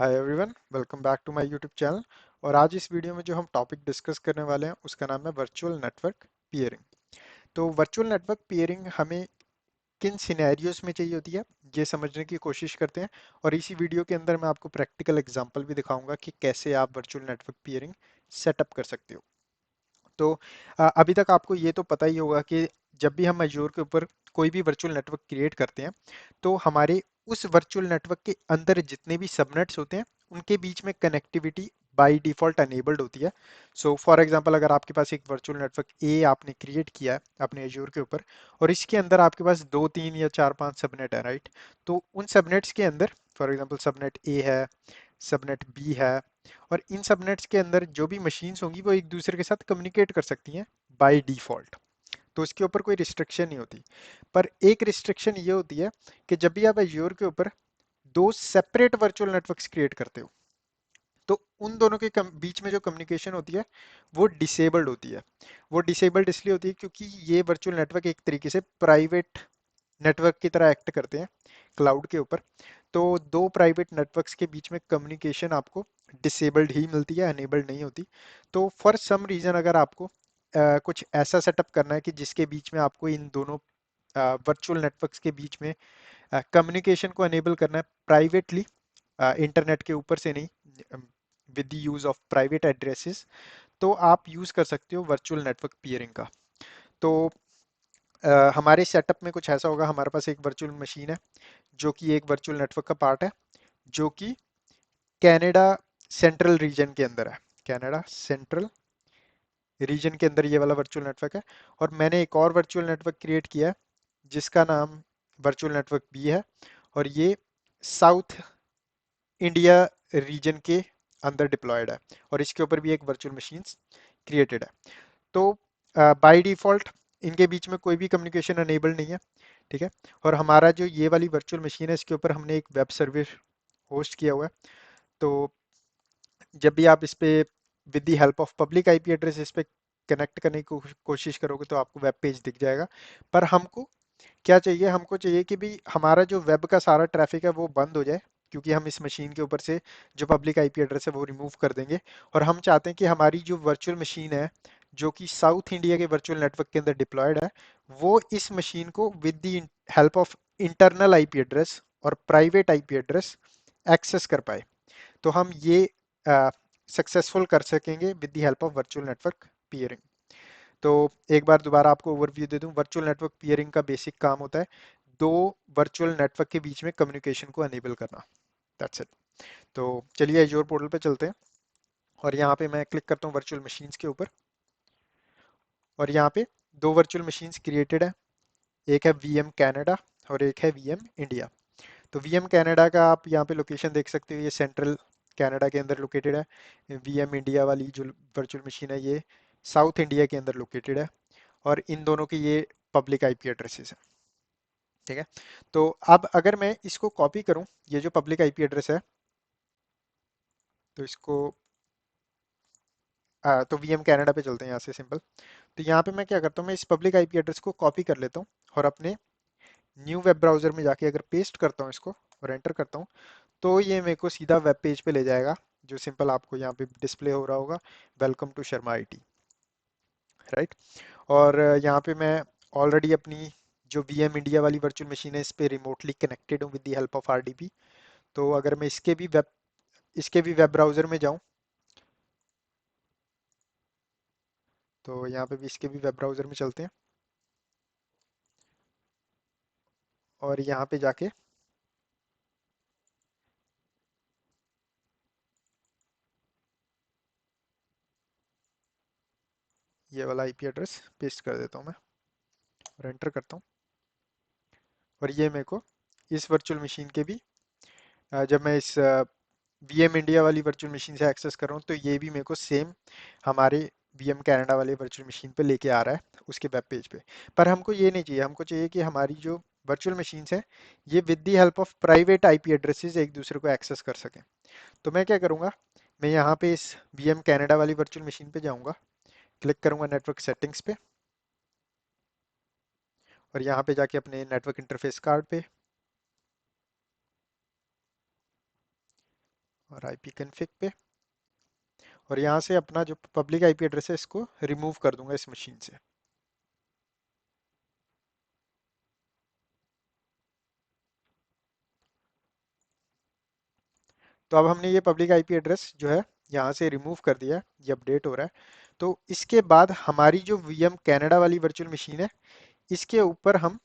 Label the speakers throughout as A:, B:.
A: Hi everyone, welcome back to my YouTube channel. और आज इस वीडियो में जो हम टॉपिक डिस्कस करने वाले हैं उसका नाम है वर्चुअल नेटवर्क पीयरिंग। तो वर्चुअल नेटवर्क पीयरिंग हमें किन सिनेरियोज में चाहिए होती है, ये समझने की कोशिश करते हैं। और इसी वीडियो के अंदर मैं आपको प्रैक्टिकल एग्जांपल भी दिखाऊंगा कि कैसे आप वर्चुअल नेटवर्क पीयरिंग सेटअप कर सकते हो। तो अभी तक आपको ये तो पता ही होगा कि जब भी हम अजूर के ऊपर कोई भी वर्चुअल नेटवर्क क्रिएट करते हैं तो हमारे उस वर्चुअल नेटवर्क के अंदर जितने भी सबनेट्स होते हैं उनके बीच में कनेक्टिविटी बाय डिफॉल्ट अनेबल्ड होती है। सो फॉर एग्जांपल, अगर आपके पास एक वर्चुअल नेटवर्क ए आपने क्रिएट किया है अपने अजूर के ऊपर और इसके अंदर आपके पास दो तीन या चार पांच सबनेट है, राइट? तो उन सबनेट्स के अंदर फॉर एग्जांपल सबनेट ए है, सबनेट बी है, और इन सबनेट्स के अंदर जो भी मशीन्स होंगी वो एक दूसरे के साथ कम्युनिकेट कर सकती हैं बाय डिफॉल्ट। तो इसके ऊपर कोई रिस्ट्रिक्शन नहीं होती। पर एक रिस्ट्रिक्शन ये होती है कि जब भी आप एज्योर के ऊपर दो सेपरेट वर्चुअल नेटवर्क्स क्रिएट करते हो तो उन दोनों के बीच में जो कम्युनिकेशन होती है वो डिसेबल्ड होती है। वो डिसेबल्ड इसलिए होती है क्योंकि ये वर्चुअल नेटवर्क एक तरीके से प्राइवेट नेटवर्क की तरह एक्ट करते हैं क्लाउड के ऊपर। तो दो प्राइवेट नेटवर्क्स के बीच में कम्युनिकेशन आपको डिसेबल्ड ही मिलती है, अनेबल्ड नहीं होती। तो फॉर सम रीजन अगर आपको कुछ ऐसा सेटअप करना है कि जिसके बीच में आपको इन दोनों वर्चुअल नेटवर्क्स के बीच में कम्युनिकेशन को अनेबल करना है प्राइवेटली, इंटरनेट के ऊपर से नहीं, with the use of private addresses, तो आप यूज कर सकते हो वर्चुअल नेटवर्क पीयरिंग का। तो हमारे सेटअप में कुछ ऐसा होगा, हमारे पास एक वर्चुअल मशीन है जो कि एक वर्चुअल नेटवर्क का पार्ट है, जो कि कनाडा सेंट्रल रीजन के अंदर है। कनाडा सेंट्रल रीजन के अंदर ये वाला वर्चुअल नेटवर्क है। और मैंने एक और वर्चुअल नेटवर्क क्रिएट किया है जिसका नाम वर्चुअल नेटवर्क बी है, और ये साउथ इंडिया रीजन के अंदर डिप्लॉयड है, और इसके ऊपर भी एक वर्चुअल मशीन क्रिएटेड है। तो बाय डिफॉल्ट इनके बीच में कोई भी कम्युनिकेशन अनेबल नहीं है, ठीक है। और हमारा जो ये वाली वर्चुअल मशीन है इसके ऊपर हमने एक वेब सर्वर होस्ट किया हुआ है। तो जब भी आप इस पे with the help of public IP address इस पे कनेक्ट करने की कोशिश करोगे तो आपको वेब पेज दिख जाएगा। पर हमको क्या चाहिए, हमको चाहिए कि भी हमारा जो वेब का सारा ट्रैफिक है वो बंद हो जाए, क्योंकि हम इस मशीन के ऊपर से जो पब्लिक आईपी एड्रेस है वो रिमूव कर देंगे। और हम चाहते हैं कि हमारी जो वर्चुअल मशीन है जो कि साउथ इंडिया के वर्चुअल नेटवर्क के अंदर डिप्लॉयड है, वो इस मशीन को with the help of internal IP address और प्राइवेट आईपी एड्रेस एक्सेस कर पाए। तो हम ये सक्सेसफुल कर सकेंगे with the help of virtual network peering. तो एक बार दोबारा आपको ओवरव्यू दे दूं, वर्चुअल नेटवर्क पीयरिंग का बेसिक काम होता है दो वर्चुअल नेटवर्क के बीच में कम्युनिकेशन को अनेबल करना। That's it. तो चलिए एज्योर पोर्टल पे चलते हैं, और यहाँ पे मैं क्लिक करता हूँ वर्चुअल मशीन्स के ऊपर। और यहाँ पे दो वर्चुअल मशीन्स क्रिएटेड है, एक है वीएम कनाडा और एक है वीएम इंडिया। तो वीएम कनाडा का आप यहाँ पे लोकेशन देख सकते हो, ये सेंट्रल कनाडा के अंदर लोकेटेड है। वीएम इंडिया वाली जो वर्चुअल मशीन है ये साउथ इंडिया के अंदर लोकेटेड है, और इन दोनों के ये पब्लिक आईपी एड्रेसेस हैं, ठीक है। तो अब अगर मैं इसको कॉपी करूं, ये जो पब्लिक आईपी एड्रेस है, तो इसको तो वीएम कनाडा पे चलते हैं यहाँ से सिंपल। तो यहाँ पे मैं क्या करता हूँ, मैं इस पब्लिक आईपी एड्रेस को कॉपी कर लेता हूँ और अपने न्यू वेब ब्राउजर में जाके अगर पेस्ट करता हूँ इसको और एंटर करता हूँ, तो ये मेरे को सीधा वेब पेज पे ले जाएगा, जो सिंपल आपको यहाँ पे डिस्प्ले हो रहा होगा, welcome to Sharma IT, right. और यहाँ पे मैं ऑलरेडी अपनी जो वीएम इंडिया वाली वर्चुअल मशीन है इस पे रिमोटली कनेक्टेड हूँ with the help of RDP. तो अगर मैं इसके भी वेब ब्राउजर में जाऊं, तो यहाँ पे भी इसके भी वेब ब्राउजर में चलते हैं, और यहाँ पे जाके ये वाला आईपी एड्रेस पेस्ट कर देता हूँ मैं और एंटर करता हूँ। और ये मेरे को इस वर्चुअल मशीन के भी जब मैं इस वीएम इंडिया वाली वर्चुअल मशीन से एक्सेस कर रहा हूँ तो ये भी मेरे को सेम हमारे वीएम कनाडा वाले वर्चुअल मशीन पे लेके आ रहा है उसके वेब पेज पे। पर हमको ये नहीं चाहिए, हमको चाहिए कि हमारी जो वर्चुअल मशीन्स हैं ये with the help of private IP addresses एक दूसरे को एक्सेस कर सकें। तो मैं क्या करूँगा, मैं यहाँ पे इस वीएम कनाडा वाली वर्चुअल मशीन पे जाऊँगा, क्लिक करूँगा नेटवर्क सेटिंग्स पे, और यहाँ पे जाके अपने नेटवर्क इंटरफेस कार्ड पे, और आईपी कॉन्फ़िग पे, और यहाँ से अपना जो पब्लिक आईपी एड्रेस है इसको रिमूव कर दूंगा इस मशीन से। तो अब हमने ये पब्लिक आईपी एड्रेस जो है यहाँ से रिमूव कर दिया है, ये अपडेट हो रहा है। तो इसके बाद हमारी जो वीएम कनाडा वाली वर्चुअल मशीन है, इसके ऊपर हम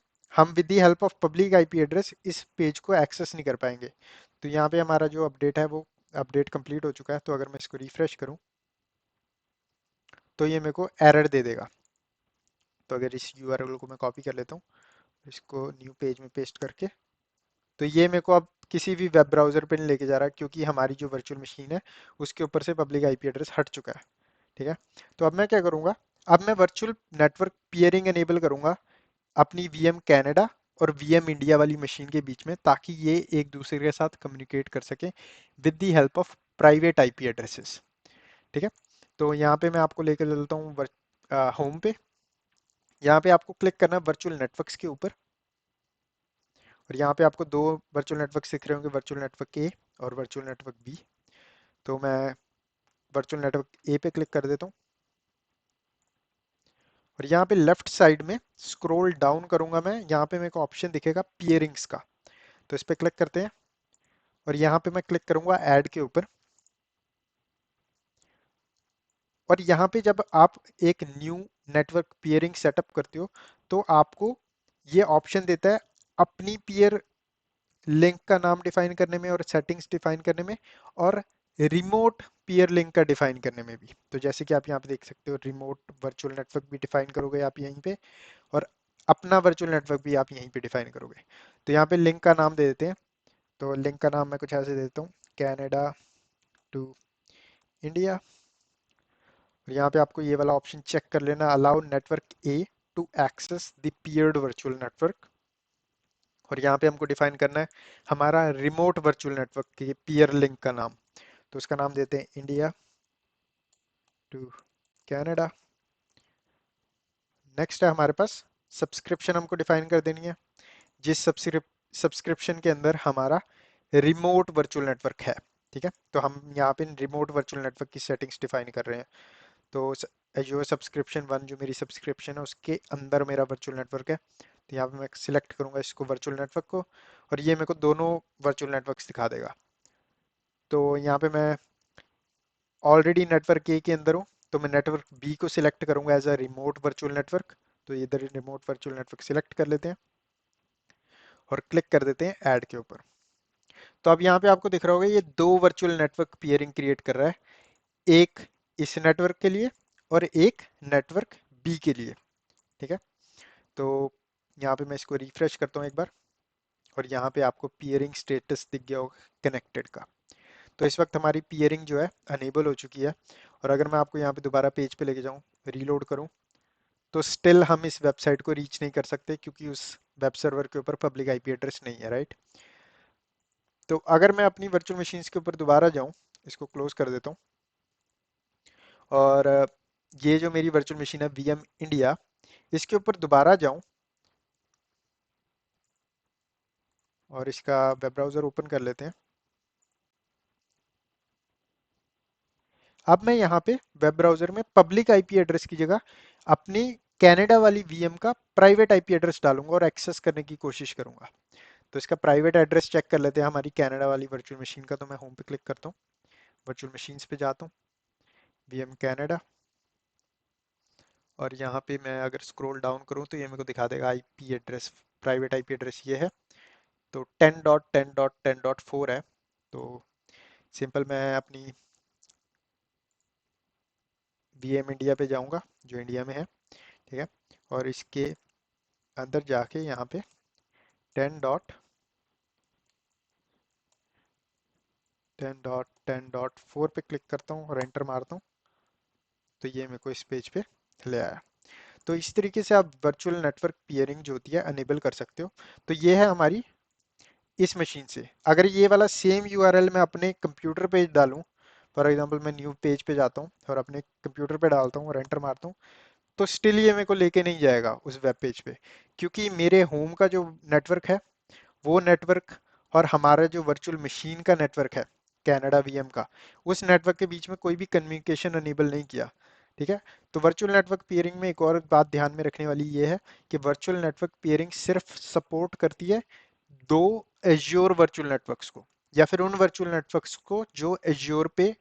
A: with the help of public IP address इस पेज को एक्सेस नहीं कर पाएंगे। तो यहाँ पे हमारा जो अपडेट है वो अपडेट कंप्लीट हो चुका है। तो अगर मैं इसको रिफ्रेश करूँ तो ये मेरे को एरर दे देगा। तो अगर इस यूआरएल को मैं कॉपी कर लेता हूँ, इसको न्यू पेज में पेस्ट करके, तो ये मेरे को अब किसी भी वेब ब्राउज़र पे नहीं लेके जा रहा, क्योंकि हमारी जो वर्चुअल मशीन है उसके ऊपर से पब्लिक आईपी एड्रेस हट चुका है। ठीक है। तो अब मैं क्या करूँगा, अब मैं वर्चुअल नेटवर्क पियरिंग एनेबल करूँगा अपनी वीएम कनाडा और वीएम इंडिया वाली मशीन के बीच में, ताकि ये एक दूसरे के साथ कम्युनिकेट कर सके with the help of private IP addresses. ठीक है। तो यहाँ पे मैं आपको लेकर चलता हूँ होम पे। यहाँ पे आपको क्लिक करना है वर्चुअल नेटवर्क्स के ऊपर, और यहाँ पे आपको दो वर्चुअल नेटवर्क दिख रहे होंगे, वर्चुअल नेटवर्क ए और वर्चुअल नेटवर्क बी। तो मैं वर्चुअल नेटवर्क ए पे क्लिक कर देता हूँ, और यहाँ पे लेफ्ट साइड में स्क्रॉल डाउन करूंगा मैं, यहाँ पे मेरे को ऑप्शन दिखेगा पियरिंग्स का। तो इस पे क्लिक करते हैं, और यहाँ पे मैं क्लिक करूंगा ऐड के ऊपर। और यहाँ पे जब आप एक न्यू नेटवर्क पियरिंग सेटअप करते हो, तो आपको ये ऑप्शन देता है अपनी पीयर लिंक का नाम डिफाइन करने में और सेटिंग्स डिफाइन करने में, और रिमोट पीयर लिंक का डिफाइन करने में भी। तो जैसे कि आप यहाँ पे देख सकते हो, रिमोट वर्चुअल नेटवर्क भी डिफाइन करोगे आप यहीं पे, और अपना वर्चुअल नेटवर्क भी आप यहीं पे डिफाइन करोगे। तो यहाँ पे लिंक का नाम दे देते हैं। तो लिंक का नाम मैं कुछ ऐसे देता हूँ, कैनेडा टू इंडिया। और यहाँ पे आपको ये वाला ऑप्शन चेक कर लेना, allow network A to access the peered virtual network. और यहाँ पे हमको डिफाइन करना है हमारा रिमोट वर्चुअल नेटवर्क के पीयर लिंक का नाम। तो उसका नाम देते हैं इंडिया टू कनाडा। नेक्स्ट है हमारे पास सब्सक्रिप्शन, हमको डिफाइन कर देनी है, जिस सब्सक्रिप्शन के अंदर हमारा रिमोट वर्चुअल नेटवर्क है। ठीक है। तो हम यहाँ पे रिमोट वर्चुअल नेटवर्क की सेटिंग्स डिफाइन कर रहे हैं। तो जो सब्सक्रिप्शन वन, जो मेरी सब्सक्रिप्शन है उसके अंदर मेरा वर्चुअल नेटवर्क है। तो यहाँ पे मैं सिलेक्ट करूंगा इसको, वर्चुअल नेटवर्क को, और ये मेरे को दोनों वर्चुअल नेटवर्क्स दिखा देगा। तो यहाँ पे मैं ऑलरेडी नेटवर्क ए के अंदर हूँ, तो मैं नेटवर्क बी को सिलेक्ट करूंगा as a remote virtual network. तो इधर रिमोट वर्चुअल नेटवर्क सिलेक्ट कर लेते हैं, और क्लिक कर देते हैं ऐड के ऊपर। तो अब यहाँ पे आपको दिख रहा होगा ये दो वर्चुअल नेटवर्क पियरिंग क्रिएट कर रहा है, एक इस नेटवर्क के लिए और एक नेटवर्क बी के लिए। ठीक है। तो यहाँ पे मैं इसको रिफ्रेश करता हूँ एक बार, और यहाँ पे आपको पियरिंग स्टेटस दिख गया होगा कनेक्टेड का। तो इस वक्त हमारी पियरिंग जो है अनेबल हो चुकी है। और अगर मैं आपको यहाँ पे दोबारा पेज पे लेके जाऊँ, रीलोड करूँ, तो स्टिल हम इस वेबसाइट को रीच नहीं कर सकते, क्योंकि उस वेब सर्वर के ऊपर पब्लिक आईपी एड्रेस नहीं है, राइट। तो अगर मैं अपनी वर्चुअल मशीन्स के ऊपर दोबारा जाऊँ, इसको क्लोज कर देता हूँ, और ये जो मेरी वर्चुअल मशीन है वीएम इंडिया, इसके ऊपर दोबारा जाऊं और इसका वेब ब्राउज़र ओपन कर लेते हैं। अब मैं यहाँ पे वेब ब्राउज़र में पब्लिक आईपी एड्रेस की जगह अपनी कनाडा वाली वीएम का प्राइवेट आईपी एड्रेस डालूंगा और एक्सेस करने की कोशिश करूंगा। तो इसका प्राइवेट एड्रेस चेक कर लेते हैं हमारी कनाडा वाली वर्चुअल मशीन का। तो मैं होम पे क्लिक करता हूँ, वर्चुअल मशीन्स पे जाता हूँ, वीएम कनाडा, और यहाँ पे मैं अगर स्क्रॉल डाउन करूँ तो ये मेरे को दिखा देगा IP address, private IP address ये है। तो 10.10.10.4 है। तो सिंपल मैं अपनी वीएम इंडिया पे जाऊंगा जो इंडिया में है। ठीक है। और इसके अंदर जाके यहाँ पे 10.10.4 पे क्लिक करता हूँ और एंटर मारता हूँ। तो ये मेरे को इस पेज पे ले आया। तो इस तरीके से आप वर्चुअल नेटवर्क पियरिंग जो होती है अनेबल कर सकते हो। तो ये है हमारी इस मशीन से। अगर ये वाला सेम यूआरएल मैं अपने कंप्यूटर पे डालूं, फॉर एग्जांपल मैं न्यू पेज पे जाता हूँ और अपने कंप्यूटर पे डालता हूँ और एंटर मारता हूँ, तो स्टिल ये मेरे को लेके नहीं जाएगा उस वेब पेज पे, क्योंकि मेरे होम का जो नेटवर्क है वो नेटवर्क और हमारा जो वर्चुअल मशीन का नेटवर्क है कनाडा वीएम का, उस नेटवर्क के बीच में कोई भी कम्युनिकेशन अनेबल नहीं किया। ठीक है। तो वर्चुअल नेटवर्क पेयरिंग में एक और बात ध्यान में रखने वाली ये है कि वर्चुअल नेटवर्क पेयरिंग सिर्फ सपोर्ट करती है दो एज्योर वर्चुअल नेटवर्क्स को, या फिर उन वर्चुअल नेटवर्क्स को जो एज्योर पे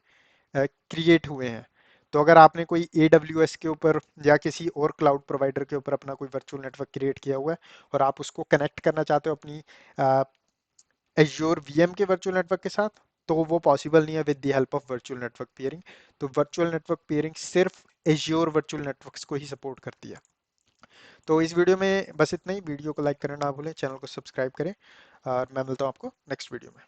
A: क्रिएट हुए हैं। तो अगर आपने कोई AWS के ऊपर या किसी और क्लाउड प्रोवाइडर के ऊपर अपना कोई वर्चुअल नेटवर्क क्रिएट किया हुआ है और आप उसको कनेक्ट करना चाहते हो अपनी एज्योर वीएम के वर्चुअल नेटवर्क के साथ, तो वो पॉसिबल नहीं है with the help of virtual network pairing. तो वर्चुअल नेटवर्क पेयरिंग सिर्फ एज्योर वर्चुअल नेटवर्क्स को ही सपोर्ट करती है। तो इस वीडियो में बस इतना ही। वीडियो को लाइक करना ना भूलें, चैनल को सब्सक्राइब करें, और मैं मिलता हूँ आपको नेक्स्ट वीडियो में।